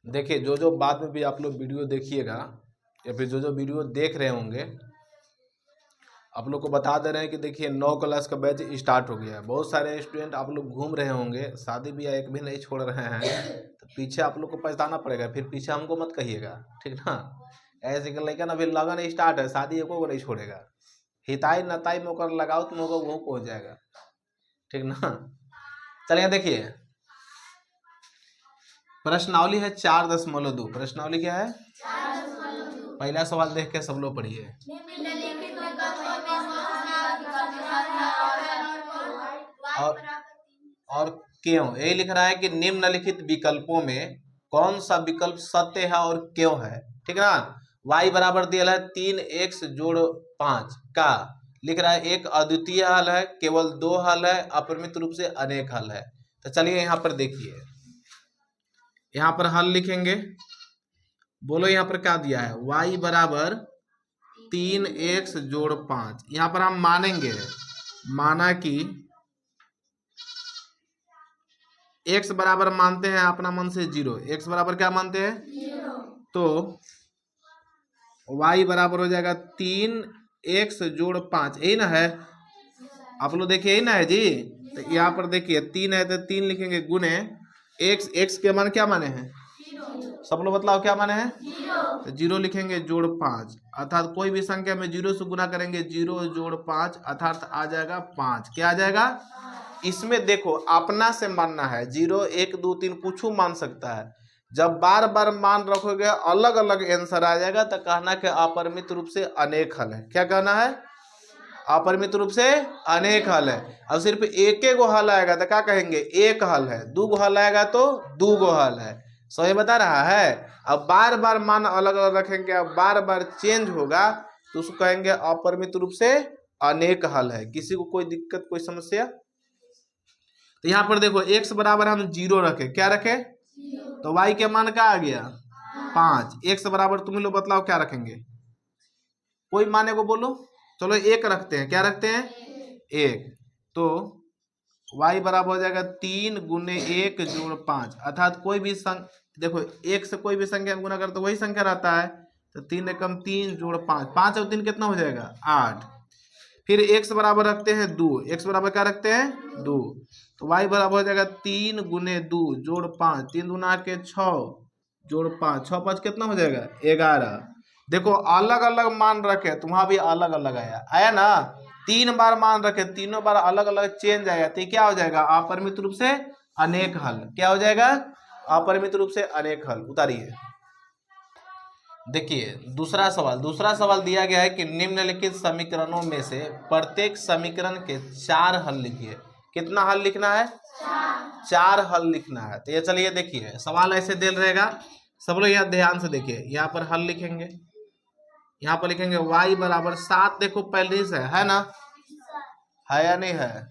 देखिए जो जो बाद में भी आप लोग वीडियो देखिएगा या फिर जो जो वीडियो देख रहे होंगे, आप लोग को बता दे रहे हैं कि देखिए 9 क्लास का बैच स्टार्ट हो गया है। बहुत सारे स्टूडेंट आप लोग घूम रहे होंगे, शादी ब्याह एक भी नहीं छोड़ रहे हैं, तो पीछे आप लोग को पछताना पड़ेगा। फिर पीछे हमको मत कहिएगा, ठीक ना। ऐसे कर लेकिन अभी लगन स्टार्ट है, शादी एको को नहीं छोड़ेगा। हिताई नताई में ओकर लगाओ तुम लोग वो पहुँच जाएगा, ठीक ना। चलिए देखिए प्रश्नावली है 4.2। प्रश्नावली क्या है? पहला सवाल देख के सब लोग पढ़िए। और क्यों, यही लिख रहा है कि निम्नलिखित विकल्पों में कौन सा विकल्प सत्य है और क्यों है, ठीक ना। y बराबर दिया है 3x जोड़ 5 का, लिख रहा है एक अद्वितीय हल है, केवल 2 हल है, अपरिमित रूप से अनेक हल है। तो चलिए यहाँ पर देखिए, यहाँ पर हल लिखेंगे। बोलो यहाँ पर क्या दिया है? y बराबर 3x जोड़ 5। यहाँ पर हम मानेंगे, माना कि x बराबर मानते हैं अपना मन से 0। x बराबर क्या मानते हैं? 0। तो y बराबर हो जाएगा 3x जोड़ 5, यही ना है? आप लोग देखिए यही ना है जी। तो यहाँ पर देखिए 3 है तो 3 लिखेंगे गुने x। x के मान क्या माने हैं? सब लोग बतलाओ क्या माने हैं? 0। तो 0 लिखेंगे जोड़ 5, अर्थात कोई भी संख्या में 0 से गुना करेंगे, 0 जोड़ 5 अर्थात आ जाएगा 5। क्या आ जाएगा? इसमें देखो अपना से मानना है, 0 1 2 3 कुछ मान सकता है। जब बार बार मान रखोगे अलग अलग आंसर आ जाएगा, तो कहना कि अपरिमित रूप से अनेक हल है। क्या कहना है? अपरिमित रूप से अनेक हल है। अब सिर्फ एक गो हल आएगा तो क्या कहेंगे? एक हल है। 2 गो हल आएगा तो 2 गो हल है। सही बता रहा है। अब बार बार मान अलग अलग रखेंगे, अब बार बार चेंज होगा तो उसको कहेंगे अपरिमित रूप से अनेक हल है। किसी को कोई दिक्कत, कोई समस्या? तो यहाँ पर देखो x बराबर हम 0 रखे, क्या रखे? तो y के मान क्या आ गया? 5। x बराबर तुम लोग बतलाओ क्या रखेंगे? कोई माने को बोलो। चलो 1 रखते हैं। क्या रखते हैं? 1। तो y बराबर हो जाएगा 3 गुने 1 जोड़ 5, अर्थात कोई भी देखो 1 से कोई भी संख्या में गुना कर तो वही संख्या रहता है। तो 3 एकम 3 जोड़ 5, 5 और 3 कितना हो जाएगा? 8। फिर x बराबर रखते हैं 2। x बराबर क्या रखते हैं? 2। तो y बराबर हो जाएगा 3 गुने 2 जोड़ 5, 3 दूना के 6 जोड़ 5, 6 5 कितना हो जाएगा? 11। देखो अलग अलग मान रखे तो वहां भी अलग अलग आया, आया ना। 3 बार मान रखे, तीनों बार अलग अलग चेंज आया, तो क्या हो जाएगा? अपरिमित रूप से अनेक हल। क्या हो जाएगा? अपरिमित रूप से अनेक हल। उतारिए देखिए दूसरा सवाल दिया गया है कि निम्नलिखित समीकरणों में से प्रत्येक समीकरण के 4 हल लिखिए। कितना हल लिखना है? 4 हल लिखना है। तो ये चलिए देखिए सवाल ऐसे दे रहेगा, सब लोग यहाँ ध्यान से देखिए। यहाँ पर हल लिखेंगे, यहाँ पर लिखेंगे y बराबर 7। देखो पहले से है ना, है या नहीं है?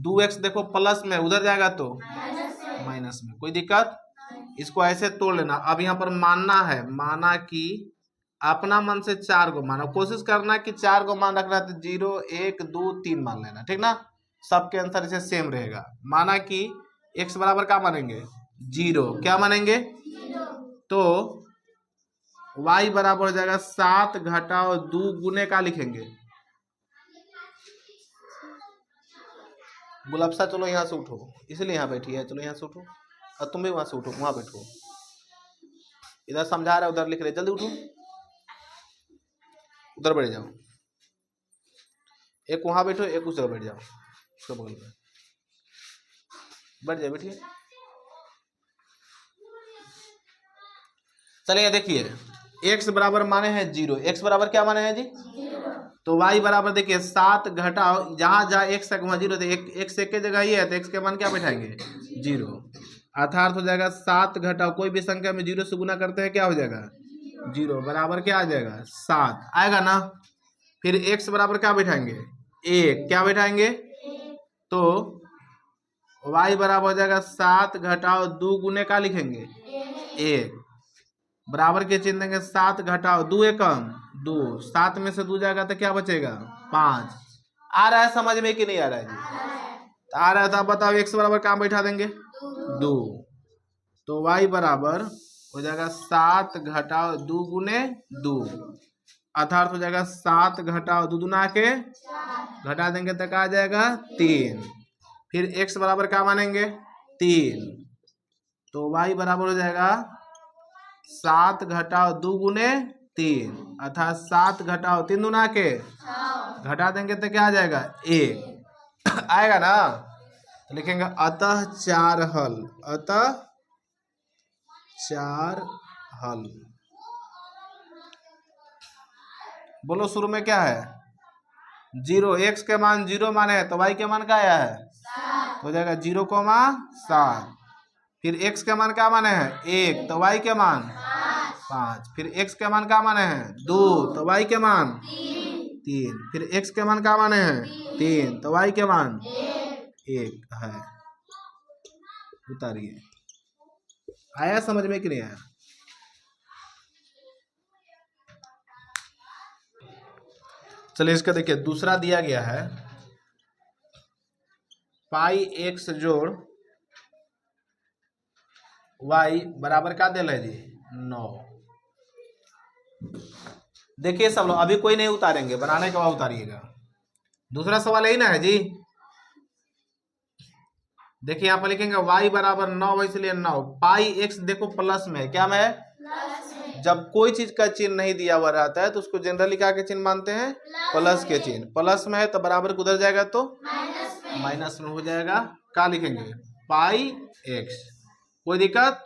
2x देखो प्लस में, उधर जाएगा तो माइनस में। कोई दिक्कत? इसको ऐसे तोड़ लेना। अब यहाँ पर मानना है, माना कि अपना मन से 4 को माना, कोशिश करना कि 4 को मान रखना है तो 0 1 2 3 मान लेना, ठीक ना। सबके आंसर इसे सेम रहेगा। माना कि x बराबर क्या मानेंगे? 0। क्या मानेंगे? तो y बराबर हो जाएगा 7 घटाओ 2 गुने का लिखेंगे गुलाबसा। चलो यहाँ से उठो, इसलिए यहाँ बैठी है। चलो यहाँ से उठो, और तुम भी वहां से उठो, वहां बैठो। इधर समझा रहा है, उधर लिख रहे, जल्दी उठो, उधर बैठ जाओ। एक वहां बैठो, एक उस जगह बैठ जाओ, उसके बगल में बैठ जाओ, बैठिए। चलिए देखिए x बराबर माने हैं 0। x बराबर क्या माने हैं जी? 0। तो y बराबर देखिए 7 घटाओ, जहां जहां x तक वहां 0, तो x एक के जगह ही है, तो x के मान क्या बैठाएंगे? 0। अर्थात हो जाएगा 7 घटाओ, कोई भी संख्या में 0 से गुना करते हैं क्या हो जाएगा? 0 बराबर क्या आ जाएगा? 7 आएगा ना। फिर x बराबर क्या बैठाएंगे? 1। क्या बैठाएंगे? तो y बराबर हो जाएगा 7 घटाओ 2 गुने का लिखेंगे 1, बराबर के चिन्ह देंगे। 7 घटाओ 2 एकम 2, 7 में से 2 जाएगा तो क्या बचेगा? 5। आ रहा है समझ में कि नहीं आ रहा है जी? तो आ रहा है तो आप बताओ x बराबर कहाँ बैठा देंगे? 2। तो y बराबर हो जाएगा 7 घटाओ 2 गुने 2, अर्थात हो जाएगा 7 घटाओ 2 दूना के घटा देंगे तक आ जाएगा 3। फिर x बराबर क्या मानेंगे 3, तो y बराबर हो जाएगा 7 घटाओ 2 गुने 3, अर्थात 7 घटाओ 3 दूना के घटा देंगे तो क्या आ जाएगा 1 आएगा ना। तो लिखेंगे अतः 4 हल, अतः 4 हल। बोलो शुरू में क्या है 0, x के मान 0 माने है तो y के मान क्या आया है 7, हो जाएगा 0,7। फिर x के मान क्या माने हैं 1 तो y के मान 5। फिर x के मान क्या माने हैं 2 तो y के मान 3। फिर x के मान क्या माने हैं 3 तो y के मान 1 है। उतारिए। आया समझ में कि नहीं आया। चलिए इसका देखिए दूसरा दिया गया है पाई x जोड़ y बराबर क्या दे रहे जी 9। देखिए सब लोग अभी कोई नहीं उतारेंगे, बनाने के बाद उतारिएगा। दूसरा सवाल यही ना है जी। देखिए यहाँ पर लिखेंगे y बराबर 9 इसलिए 9 पाई x देखो प्लस में है, क्या में है जब कोई चीज का चिन्ह नहीं दिया हुआ रहता है तो उसको जनरली क्या के चिन्ह मानते हैं प्लस के चिन्ह। प्लस में है तो बराबर उधर जाएगा तो माइनस में हो जाएगा। क्या लिखेंगे पाई x, कोई दिक्कत।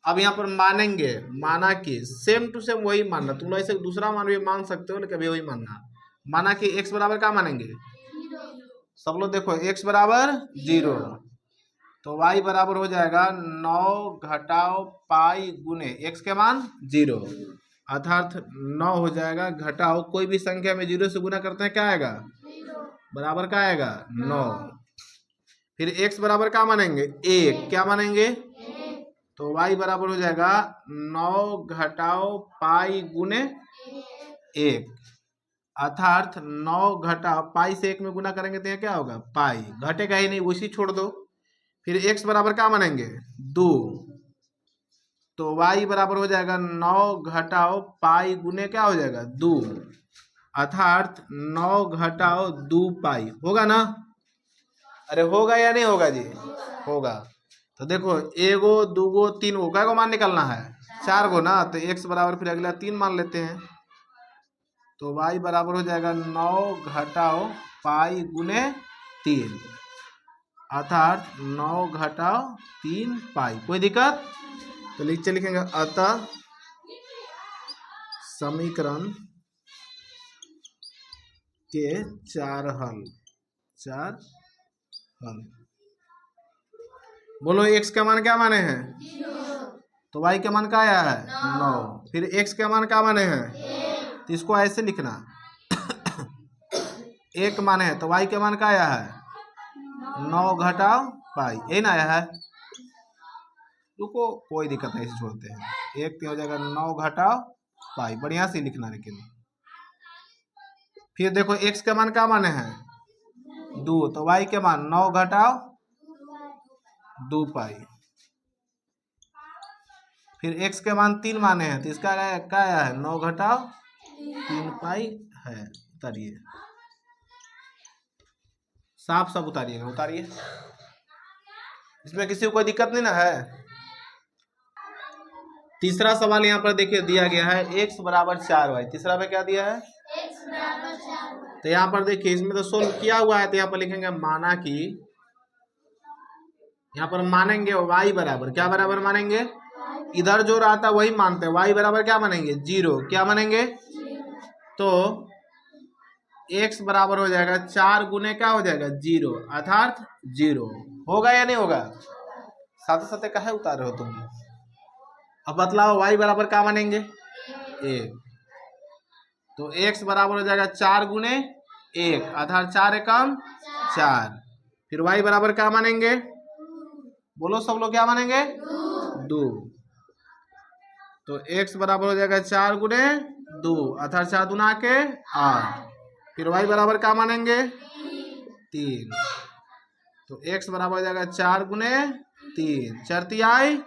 अब यहाँ पर मानेंगे, माना कि सेम टू सेम वही मानना, तुम लोग ऐसे दूसरा मान भी मान सकते हो लेकिन अभी वही मानना। माना कि x बराबर क्या मानेंगे सब लोग देखो x बराबर 0 तो y बराबर हो जाएगा 9 घटाओ पाई गुने x के मान 0, अर्थात 9 हो जाएगा घटाओ कोई भी संख्या में 0 से गुना करते हैं क्या आएगा बराबर क्या आएगा 9। फिर x बराबर क्या मानेंगे 1, क्या मानेंगे तो y बराबर हो जाएगा 9 घटाओ पाई गुने 1, अर्थात 9 घटाओ पाई से 1 में गुना करेंगे तो क्या होगा पाई, घटेगा ही नहीं उसी छोड़ दो। फिर x बराबर क्या मानेंगे 2 तो y बराबर हो जाएगा 9 घटाओ पाई गुने क्या हो जाएगा 2, अर्थात 9 घटाओ 2 पाई होगा ना। अरे होगा या नहीं होगा जी होगा। तो देखो एगो दूगो तीन गो क्या मान निकलना है 4 गो ना, तो x बराबर फिर अगला 3 मान लेते हैं तो y बराबर हो जाएगा 9 घटाओ पाई गुने 3, अर्थात 9 घटाओ 3 पाई। कोई दिक्कत। तो लिखेंगे अतः समीकरण के 4 हल, 4 हल। बोलो x के मान क्या माने हैं तो y के मान क्या आया है 9। फिर x के मान क्या माने हैं तो इसको ऐसे लिखना 1 माने है तो y के मान क्या आया है 9 घटाओ पाई, यही ना आया है। रुको कोई दिक्कत नहीं, इसे छोड़ते हैं। 1 हो जाएगा 9 घटाओ पाई, बढ़िया से लिखना लेकिन। फिर देखो x के मान क्या माने हैं 2 तो y के मान 9 घटाओ 2 पाई। फिर x के मान 3 माने हैं तो इसका क्या आया है 9 घटाओ 3 पाई है। उतारिए, साफ सब उतारिएगा, उतारिए। इसमें किसी को कोई दिक्कत नहीं ना है। तीसरा सवाल यहाँ पर देखिए दिया गया है x बराबर 4y। तीसरा पे क्या दिया है x बराबर 4y। तो यहाँ पर देखिए इसमें तो सोल्व किया हुआ है तो यहाँ पर लिखेंगे माना कि, यहाँ पर मानेंगे y बराबर क्या बराबर मानेंगे इधर जो रहा था वही मानते हैं। y बराबर क्या मानेंगे 0, क्या मानेंगे तो x बराबर हो जाएगा 4 गुने क्या हो जाएगा 0, अर्थात 0 होगा या नहीं होगा। साथ साथ कहे उतार रहे हो तुम। अब बतलाओ y बराबर क्या मानेंगे 1, तो x बराबर हो जाएगा 4 गुने 1, अर्थात 4 एकम 4। फिर y बराबर क्या मानेंगे बोलो सब लोग क्या मानेंगे 2, तो x बराबर हो जाएगा 4 गुने 2, अर्थात 4 दूना के 8। फिर y बराबर क्या मानेंगे 3, तो x बराबर हो जाएगा 4 गुने 3, 4 तिहाई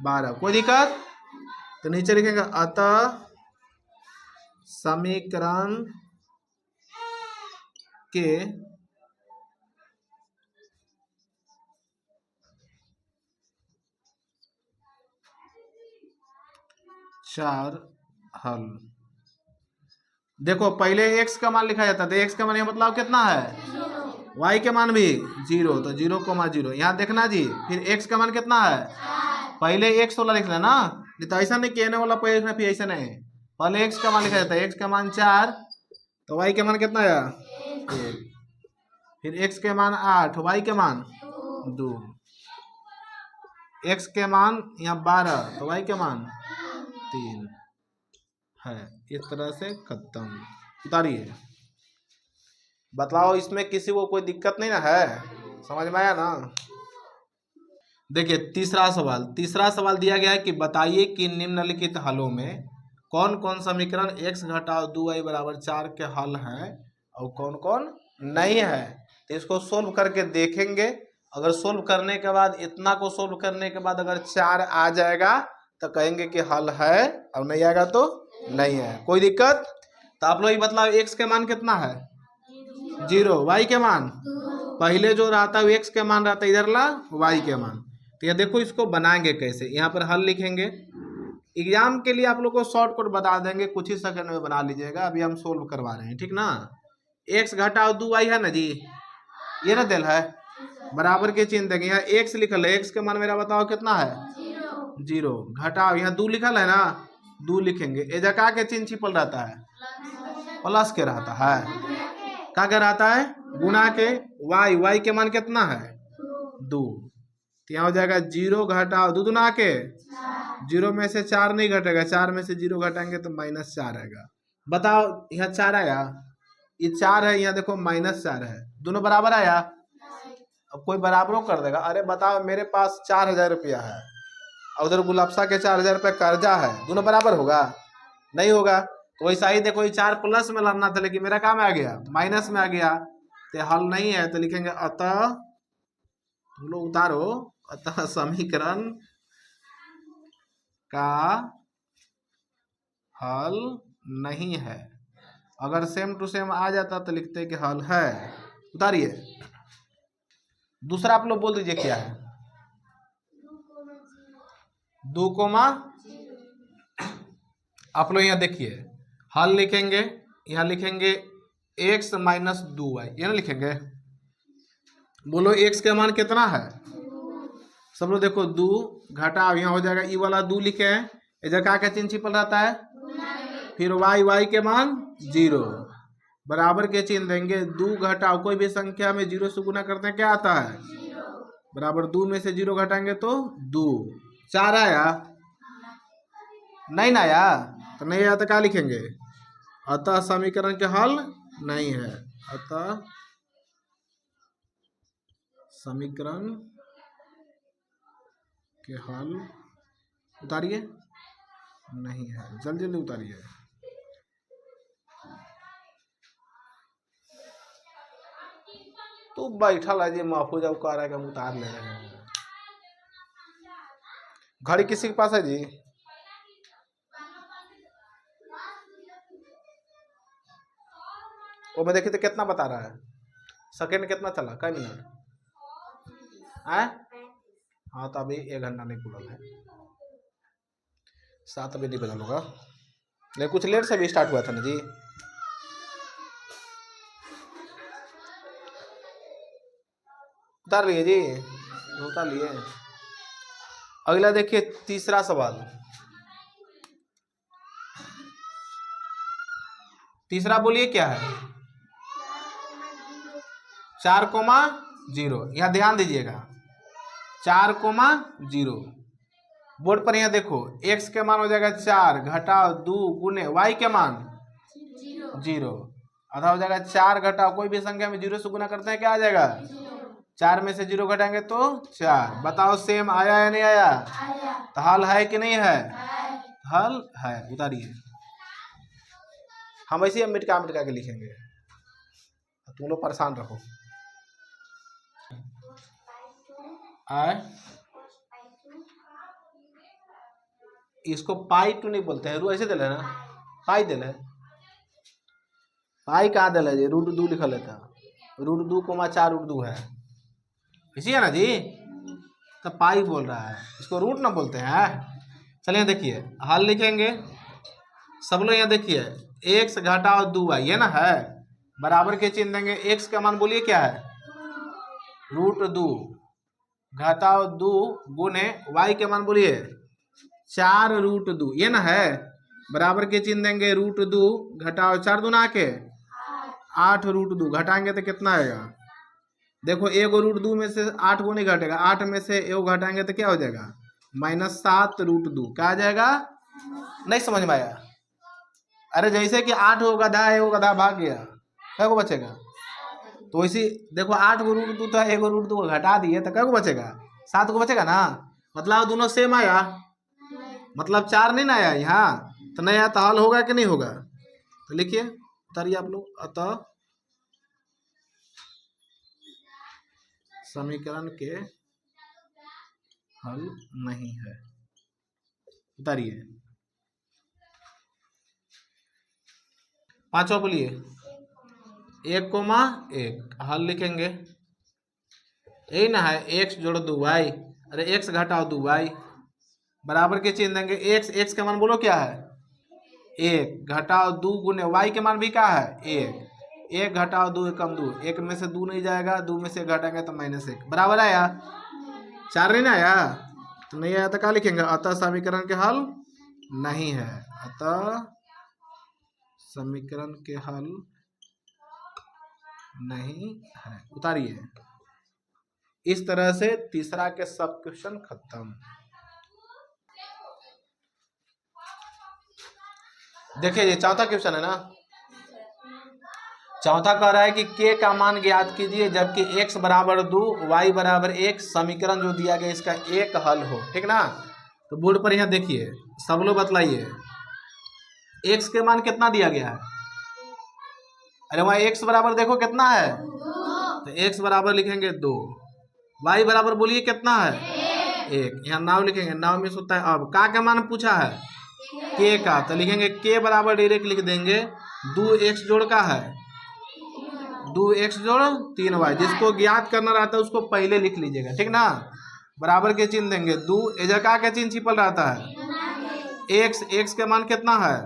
12। कोई दिक्कत। तो नीचे लिखेंगे अतः समीकरण के चार हल। देखो पहले x का मान लिखा जाता था, x का मान ये मतलब कितना है, y के मान भी 0, तो 0,0 यहाँ देखना जी। फिर x का मान कितना है, पहले x वाला लिख लेना, नहीं तो ऐसा नहीं कहने वाला पहले लिखना फिर ऐसा नहीं। पहले x का मान लिखा जाता है, x का मान 4, तो y के मान कितना आया 1, फिर x के मान 8, y के मान 2, x के मान यहाँ 12, तो y के मान 3 है। इस तरह से खत्म। उतारिए, बतलाओ इसमें किसी को कोई दिक्कत नहीं ना है, समझ में आया ना। देखिए तीसरा सवाल दिया गया है कि बताइए कि निम्नलिखित हलों में कौन कौन समीकरण x घटाओ 2y बराबर 4 के हल है और कौन कौन नहीं है। तो इसको सोल्व करके देखेंगे। अगर सोल्व करने के बाद इतना को सोल्व करने के बाद अगर 4 आ जाएगा तो कहेंगे कि हल है, और नहीं आएगा तो नहीं है, कोई दिक्कत। तो आप लोग मतलब x के मान कितना है 0, y के मान पहले जो रहता है x के मान रहता है, इधर ला y के मान। तो ये देखो इसको बनाएंगे कैसे, यहाँ पर हल लिखेंगे। एग्जाम के लिए आप लोग को शॉर्टकट बता देंगे, कुछ ही सेकंड में बना लीजिएगा। अभी हम सोल्व करवा रहे हैं, ठीक ना। x घटाओ 2y है ना जी, ये ना दिल है, बराबर के चिन्ह देंगे। यहाँ x लिखल है, x के मान मेरा बताओ कितना है 0, घटाओ यहाँ 2 लिखल है ना, 2 लिखेंगे। ए जका के चिन्ह छिपल रहता है, प्लस के रहता है, क्या क्या रहता है गुना के। y के मान कितना है 2, तो यहाँ हो जाएगा 0 घटाओ 2 दुना के 0 में से 4 नहीं घटेगा, 4 में से 0 घटाएंगे तो -4 आएगा। बताओ यहाँ 4 आया, ये 4 है, यहाँ देखो -4 है, दोनों बराबर आया। अब कोई बराबरों कर देगा, अरे बताओ मेरे पास 4,000 रुपया है और उधर गुलाबशाह के 4,000 रुपया कर्जा है, दोनों बराबर होगा, नहीं होगा। तो वैसा ही देखो, ये 4 प्लस में लाना था लेकिन मेरा काम आ गया माइनस में आ गया, तो हल नहीं है। तो लिखेंगे अतः, तुम लोग उतारो, अतः समीकरण का हल नहीं है। अगर सेम टू सेम आ जाता तो लिखते कि हल है। उतारिए। दूसरा आप लोग बोल दीजिए क्या है, 2, आप लोग यहाँ देखिए हल लिखेंगे, यहाँ लिखेंगे x माइनस 2y, ये ना लिखेंगे। बोलो x के मान कितना है, सब लोग देखो 2 घटाओ, यहाँ हो जाएगा ई वाला 2 लिखे हैं, इधर क्या चिन्ह छिपल रहता है, फिर y के मान 0, बराबर के चिन्ह देंगे। 2 घटाओ, कोई भी संख्या में 0 से गुना करते हैं क्या आता है बराबर, 2 में से 0 घटाएंगे तो 2, 4 आया, नहीं ना आया, तो नहीं आया तो क्या लिखेंगे, अतः समीकरण के हल नहीं है। अतः समीकरण के हल, उतारिए, नहीं है, जल्दी जल्दी उतारिए। तो बैठा ला जी महफूज अब कह रहा है कि हम उतार ले रहे हैं। घड़ी किसी के पास है जी, वो मैं देखिए तो कितना बता रहा है, सेकेंड कितना चला, कई मिनट है। हाँ तो अभी 1 घंटा नहीं खुला है, 7 बजे नहीं बजा होगा, लेकिन कुछ लेट से भी स्टार्ट हुआ था ना जी। उतार लिए जी, उतार लिए। अगला देखिए तीसरा सवाल, तीसरा बोलिए क्या है, 4,0, यहाँ ध्यान दीजिएगा 4,0। बोर्ड पर यहाँ देखो x के मान हो जाएगा 4 घटाओ 2 गुने y के मान 0, आधा हो जाएगा 4 घटाओ, कोई भी संख्या में 0 से गुना करते हैं क्या आ जाएगा, 4 में से 0 घटाएंगे तो 4। बताओ सेम आया या नहीं आया, तो हल है कि नहीं है, हल है। उतारिए, हम ऐसे मिटका मिटका के लिखेंगे, तुम लोग परेशान रहो। आए इसको पाई टू नहीं बोलते हैं, रू ऐसे दिले ना, पाई दिले, पाई कहाँ दिले जी, रूट 2 लिखा लेता, रूट 2,4√2 है, इसी है ना जी, तो पाई बोल रहा है, इसको रूट ना बोलते हैं। चलिए देखिए हल लिखेंगे सब लोग, यहाँ देखिए x घटाओ 2y, ये ना है, बराबर के चिन्ह देंगे, x का मान बोलिए क्या है, √2 घटाओ 2 गुने y के मान बोलिए 4√2, ये ना है, बराबर के चिन्ह देंगे, √2 घटाओ 4 दूना के 8√2, घटाएंगे तो कितना आएगा, देखो एक √2 में से 8 को नहीं घटेगा, 8 में से एक घटाएंगे तो क्या हो जाएगा, -7√2, क्या आ जाएगा, नहीं समझ में आया, अरे जैसे कि 8 को गधा है, 1 गधा भाग गया, क्या को बचेगा, तो इसी देखो 8 को √2 था, 1 √2 को घटा दिए तो क्या को बचेगा, 7 को बचेगा ना, मतलब दोनों सेम आया, मतलब 4 नहीं ना आया यहाँ, तो नहीं आया तो हल होगा कि नहीं होगा, तो लिखिए उतारिए आप लोग, अतः समीकरण के हल नहीं है, उतारिए, पांचवा बोलिए, 1,1 हल लिखेंगे, यही ना है, x जोड़ 2y, अरे x घटाओ 2y, बराबर के चिन्ह देंगे, x का मान बोलो क्या है, 1 घटाओ 2 गुने y के मान भी क्या है, 1 घटाओ 2 एकम 2, 1 में से 2 नहीं जाएगा, 2 में से घटाएंगे तो -1, बराबर आया, 4 नहीं ना आया, तो नहीं आया तो क्या लिखेंगे, अतः समीकरण के हल नहीं है, अतः समीकरण के हल नहीं है, उतारिए, इस तरह से तीसरा के सब क्वेश्चन खत्म। देखिए ये चौथा क्वेश्चन है ना, चौथा कह रहा है कि k का मान ज्ञात कीजिए जबकि x बराबर 2 y बराबर 1, समीकरण जो दिया गया इसका एक हल हो, ठीक ना, तो बोर्ड पर यहाँ देखिए सब लोग बतलाइए, x के मान कितना दिया गया है, अरे वहाँ x बराबर देखो कितना है, तो x बराबर लिखेंगे 2, y बराबर बोलिए कितना है 1, यहाँ नाव लिखेंगे, नाव में होता है अब, का का मान पूछा है k का, तो लिखेंगे k बराबर डायरेक्ट लिख देंगे 2x जोड़ का है 2x जोड़ 3y, जिसको ज्ञात करना रहता है उसको पहले लिख लीजिएगा, ठीक ना, बराबर के चिन्ह देंगे, 2 इधर का चिन्ह छिपल रहता है, x के मान कितना है,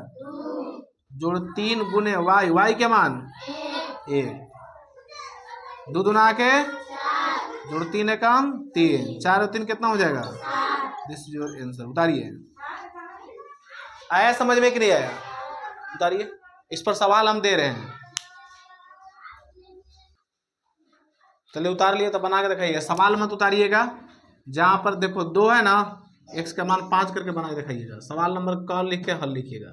जोड़ 3 गुने y के मान 1, 2 दूना के जोड़ 3 एकम 3, 4 और 3 कितना हो जाएगा, दिस इज योर आंसर, उतारिए, आया समझ में कि नहीं आया, उतारिए, इस पर सवाल हम दे रहे हैं, चलिए उतार लिए तो बना के दिखाइएगा, सवाल मत उतारिएगा, जहां पर देखो 2 है ना, x का मान 5 करके बना के दिखाइएगा, सवाल नंबर क लिख के हल लिखिएगा,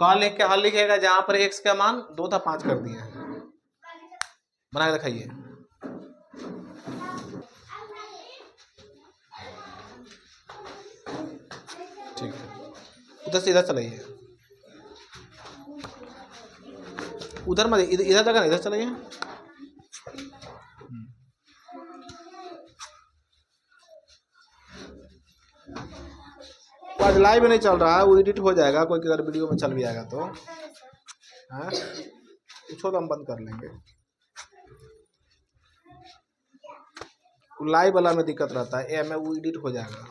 क लिख के हल लिखिएगा, जहां पर x का मान 2 था 5 कर दिए, बना के दिखाइए, ठीक है, उधर से इधर चलाइए, उधर मत, इधर जगह इधर चलाइए, आज लाइव नहीं चल रहा है, वो एडिट हो जाएगा, कोई अगर वीडियो में चल भी आएगा तो हाँ, उसको तो हम बंद कर लेंगे, लाइव वाला में दिक्कत रहता है, में वो एडिट हो जाएगा,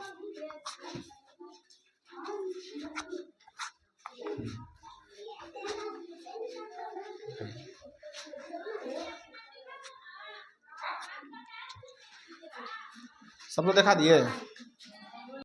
सब लोग दिखा दिए।